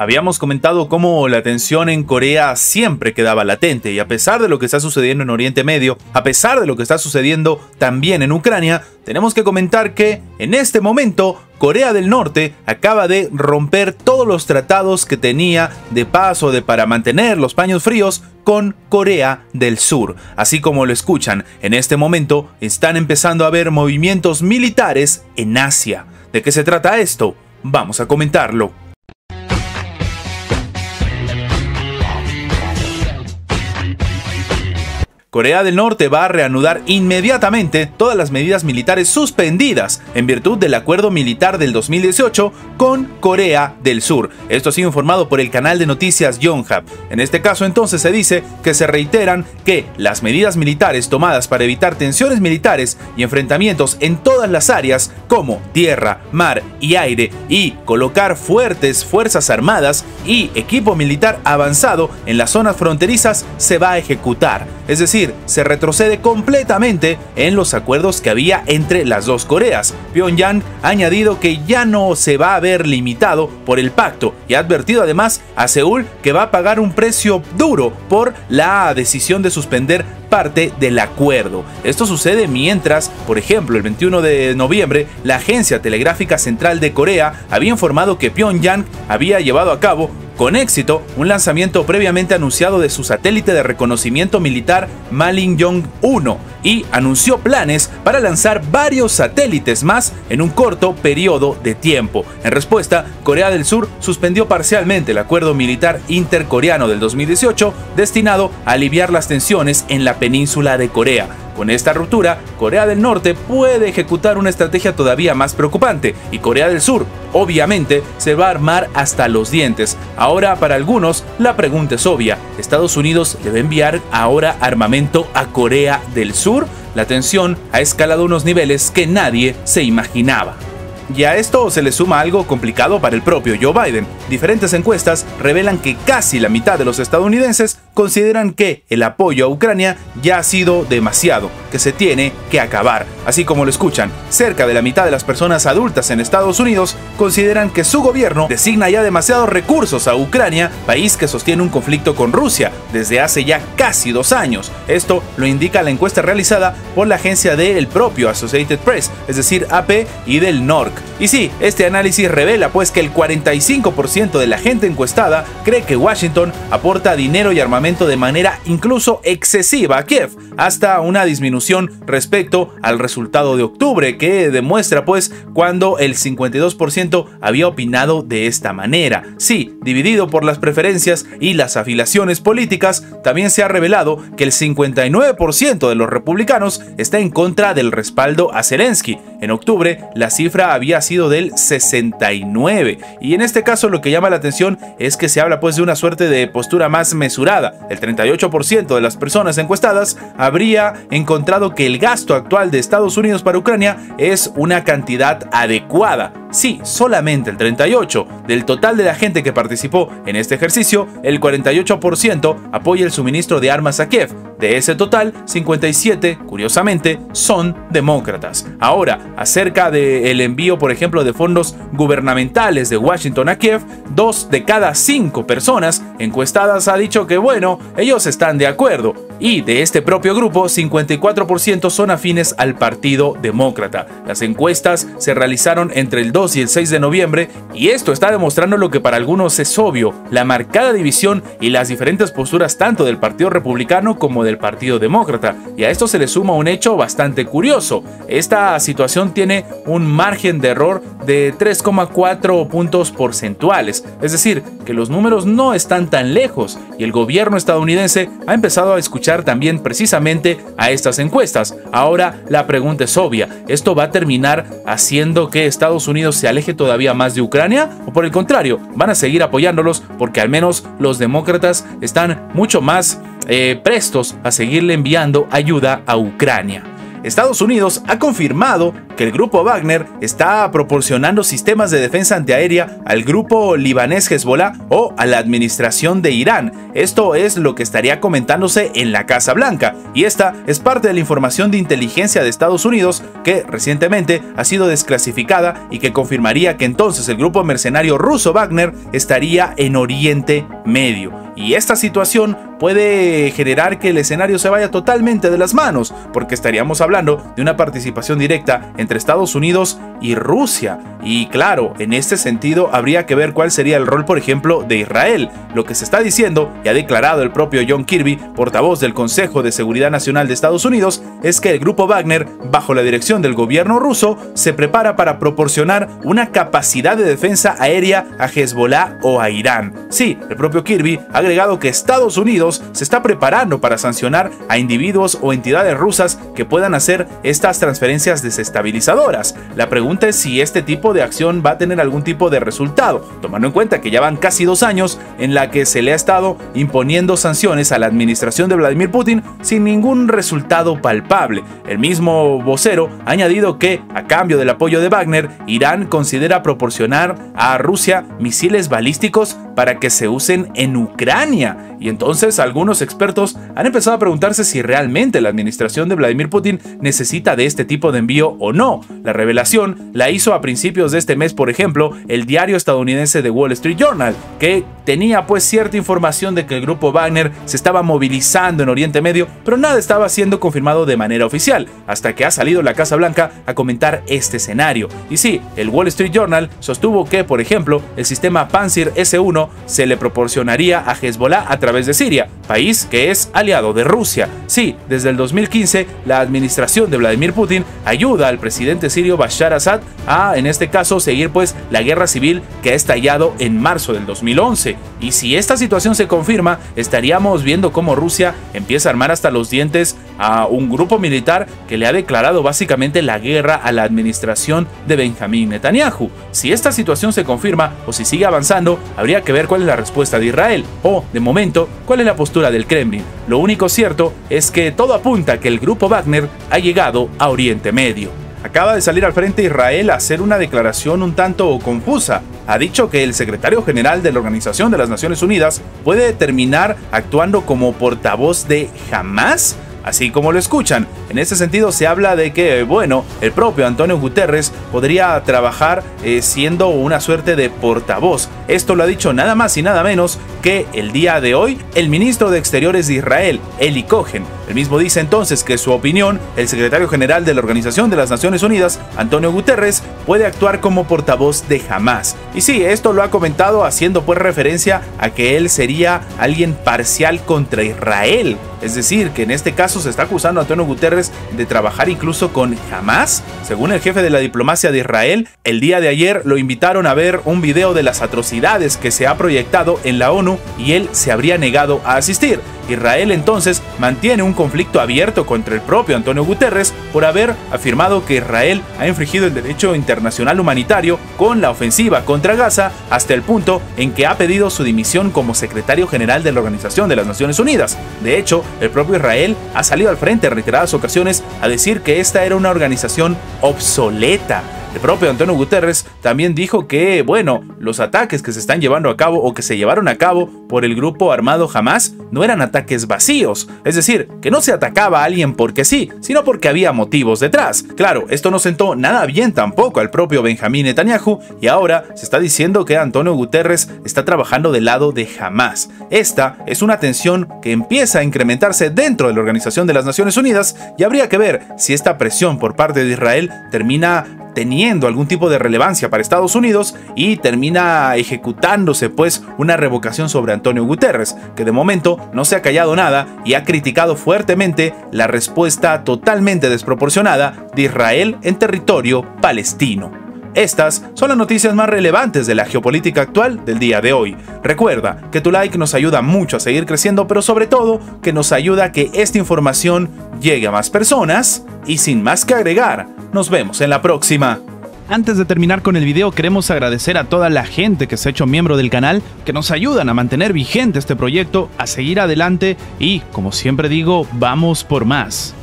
Habíamos comentado cómo la tensión en Corea siempre quedaba latente y a pesar de lo que está sucediendo en Oriente Medio, a pesar de lo que está sucediendo también en Ucrania, tenemos que comentar que en este momento Corea del Norte acaba de romper todos los tratados que tenía de paz o para mantener los paños fríos con Corea del Sur. Así como lo escuchan, en este momento están empezando a haber movimientos militares en Asia. ¿De qué se trata esto? Vamos a comentarlo. Corea del Norte va a reanudar inmediatamente todas las medidas militares suspendidas en virtud del acuerdo militar del 2018 con Corea del Sur. Esto ha sido informado por el canal de noticias Yonhap. En este caso entonces se dice que se reiteran que las medidas militares tomadas para evitar tensiones militares y enfrentamientos en todas las áreas como tierra, mar y aire y colocar fuertes fuerzas armadas y equipo militar avanzado en las zonas fronterizas se va a ejecutar. Es decir, se retrocede completamente en los acuerdos que había entre las dos Coreas. Pyongyang ha añadido que ya no se va a ver limitado por el pacto y ha advertido además a Seúl que va a pagar un precio duro por la decisión de suspender parte del acuerdo. Esto sucede mientras, por ejemplo, el 21 de noviembre, la Agencia Telegráfica Central de Corea había informado que Pyongyang había llevado a cabo con éxito un lanzamiento previamente anunciado de su satélite de reconocimiento militar Malingyong-1 y anunció planes para lanzar varios satélites más en un corto periodo de tiempo. En respuesta, Corea del Sur suspendió parcialmente el acuerdo militar intercoreano del 2018 destinado a aliviar las tensiones en la península de Corea. Con esta ruptura, Corea del Norte puede ejecutar una estrategia todavía más preocupante y Corea del Sur, obviamente, se va a armar hasta los dientes. Ahora, para algunos, la pregunta es obvia. ¿Estados Unidos le va a enviar ahora armamento a Corea del Sur? La tensión ha escalado a unos niveles que nadie se imaginaba. Y a esto se le suma algo complicado para el propio Joe Biden. Diferentes encuestas revelan que casi la mitad de los estadounidenses consideran que el apoyo a Ucrania ya ha sido demasiado, que se tiene que acabar. Así como lo escuchan, cerca de la mitad de las personas adultas en Estados Unidos consideran que su gobierno designa ya demasiados recursos a Ucrania, país que sostiene un conflicto con Rusia desde hace ya casi 2 años. Esto lo indica la encuesta realizada por la agencia del propio Associated Press, es decir, AP y del NORC. Y sí, este análisis revela pues que el 45% de la gente encuestada cree que Washington aporta dinero y armamento de manera incluso excesiva a Kiev, hasta una disminución respecto al resultado de octubre, que demuestra pues cuando el 52% había opinado de esta manera. Sí, dividido por las preferencias y las afiliaciones políticas, también se ha revelado que el 59% de los republicanos está en contra del respaldo a Zelensky. En octubre, la cifra había sido del 69%, y en este caso lo que llama la atención es que se habla pues de una suerte de postura más mesurada. El 38% de las personas encuestadas habría encontrado que el gasto actual de Estados Unidos para Ucrania es una cantidad adecuada. Sí, solamente el 38%. Del total de la gente que participó en este ejercicio, el 48% apoya el suministro de armas a Kiev. De ese total, 57%, curiosamente, son demócratas. Ahora, acerca del envío, por ejemplo, de fondos gubernamentales de Washington a Kiev, 2 de cada 5 personas encuestadas ha dicho que, bueno, ellos están de acuerdo. Y de este propio grupo, 54% son afines al Partido Demócrata. Las encuestas se realizaron entre el 2 y el 6 de noviembre y esto está demostrando lo que para algunos es obvio: la marcada división y las diferentes posturas tanto del Partido Republicano como del Partido Demócrata. Y a esto se le suma un hecho bastante curioso. Esta situación tiene un margen de error de 3,4 puntos porcentuales, es decir, que los números no están tan lejos y el gobierno estadounidense ha empezado a escuchar también precisamente a estas encuestas. Ahora la pregunta es obvia: ¿esto va a terminar haciendo que Estados Unidos se aleje todavía más de Ucrania? ¿O por el contrario, van a seguir apoyándolos porque al menos los demócratas están mucho más prestos a seguirle enviando ayuda a Ucrania? Estados Unidos ha confirmado que el grupo Wagner está proporcionando sistemas de defensa antiaérea al grupo libanés Hezbollah o a la administración de Irán. Esto es lo que estaría comentándose en la Casa Blanca, y esta es parte de la información de inteligencia de Estados Unidos que recientemente ha sido desclasificada y que confirmaría que entonces el grupo mercenario ruso Wagner estaría en Oriente Medio. Y esta situación puede generar que el escenario se vaya totalmente de las manos, porque estaríamos hablando de una participación directa entre Estados Unidos y Rusia. Y claro, en este sentido habría que ver cuál sería el rol, por ejemplo, de Israel. Lo que se está diciendo, y ha declarado el propio John Kirby, portavoz del Consejo de Seguridad Nacional de Estados Unidos, es que el grupo Wagner, bajo la dirección del gobierno ruso, se prepara para proporcionar una capacidad de defensa aérea a Hezbollah o a Irán. Sí, el propio Kirby ha agregado que Estados Unidos se está preparando para sancionar a individuos o entidades rusas que puedan hacer estas transferencias desestabilizadoras. La pregunta es si este tipo de acción va a tener algún tipo de resultado, tomando en cuenta que ya van casi 2 años en la que se le ha estado imponiendo sanciones a la administración de Vladimir Putin sin ningún resultado palpable. El mismo vocero ha añadido que, a cambio del apoyo de Wagner, Irán considera proporcionar a Rusia misiles balísticos para que se usen en Ucrania. Y entonces algunos expertos han empezado a preguntarse si realmente la administración de Vladimir Putin necesita de este tipo de envío o no. La revelación la hizo a principios de este mes, por ejemplo, el diario estadounidense The Wall Street Journal, que tenía pues cierta información de que el grupo Wagner se estaba movilizando en Oriente Medio, pero nada estaba siendo confirmado de manera oficial, hasta que ha salido la Casa Blanca a comentar este escenario. Y sí, el Wall Street Journal sostuvo que, por ejemplo, el sistema Pantsir S-1 se le proporcionaría a Hezbollah a través de Siria, país que es aliado de Rusia. Sí, desde el 2015, la administración de Vladimir Putin ayuda al presidente sirio Bashar Assad a, en este caso, seguir pues la guerra civil que ha estallado en marzo del 2011. Y si esta situación se confirma, estaríamos viendo cómo Rusia empieza a armar hasta los dientes a un grupo militar que le ha declarado básicamente la guerra a la administración de Benjamín Netanyahu. Si esta situación se confirma o si sigue avanzando, habría que ver cuál es la respuesta de Israel o, de momento, cuál es la postura del Kremlin. Lo único cierto es que todo apunta a que el grupo Wagner ha llegado a Oriente Medio. Acaba de salir al frente Israel a hacer una declaración un tanto confusa. Ha dicho que el secretario general de la Organización de las Naciones Unidas puede terminar actuando como portavoz de Hamas, así como lo escuchan. En ese sentido se habla de que, bueno, el propio Antonio Guterres podría trabajar siendo una suerte de portavoz. Esto lo ha dicho nada más y nada menos que el día de hoy el ministro de Exteriores de Israel, Eli Cohen. El mismo dice entonces que su opinión, el secretario general de la Organización de las Naciones Unidas, Antonio Guterres, puede actuar como portavoz de Hamas. Y sí, esto lo ha comentado haciendo pues referencia a que él sería alguien parcial contra Israel. Es decir, que en este caso se está acusando a Antonio Guterres de trabajar incluso con Hamas. Según el jefe de la diplomacia de Israel, el día de ayer lo invitaron a ver un video de las atrocidades que se ha proyectado en la ONU y él se habría negado a asistir. Israel entonces mantiene un conflicto abierto contra el propio Antonio Guterres por haber afirmado que Israel ha infringido el derecho internacional humanitario con la ofensiva contra Gaza, hasta el punto en que ha pedido su dimisión como secretario general de la Organización de las Naciones Unidas. De hecho, el propio Israel ha salido al frente en reiteradas ocasiones a decir que esta era una organización obsoleta. El propio Antonio Guterres también dijo que, bueno, los ataques que se están llevando a cabo o que se llevaron a cabo por el grupo armado Hamas no eran ataques vacíos, es decir, que no se atacaba a alguien porque sí, sino porque había motivos detrás. Claro, esto no sentó nada bien tampoco al propio Benjamín Netanyahu y ahora se está diciendo que Antonio Guterres está trabajando del lado de Hamas. Esta es una tensión que empieza a incrementarse dentro de la Organización de las Naciones Unidas y habría que ver si esta presión por parte de Israel termina teniendo algún tipo de relevancia para Estados Unidos y termina ejecutándose pues una revocación sobre Antonio Guterres, que de momento no se ha callado nada y ha criticado fuertemente la respuesta totalmente desproporcionada de Israel en territorio palestino. Estas son las noticias más relevantes de la geopolítica actual del día de hoy. Recuerda que tu like nos ayuda mucho a seguir creciendo, pero sobre todo que nos ayuda a que esta información llegue a más personas. Y sin más que agregar, nos vemos en la próxima. Antes de terminar con el video, queremos agradecer a toda la gente que se ha hecho miembro del canal, que nos ayudan a mantener vigente este proyecto, a seguir adelante y, como siempre digo, vamos por más.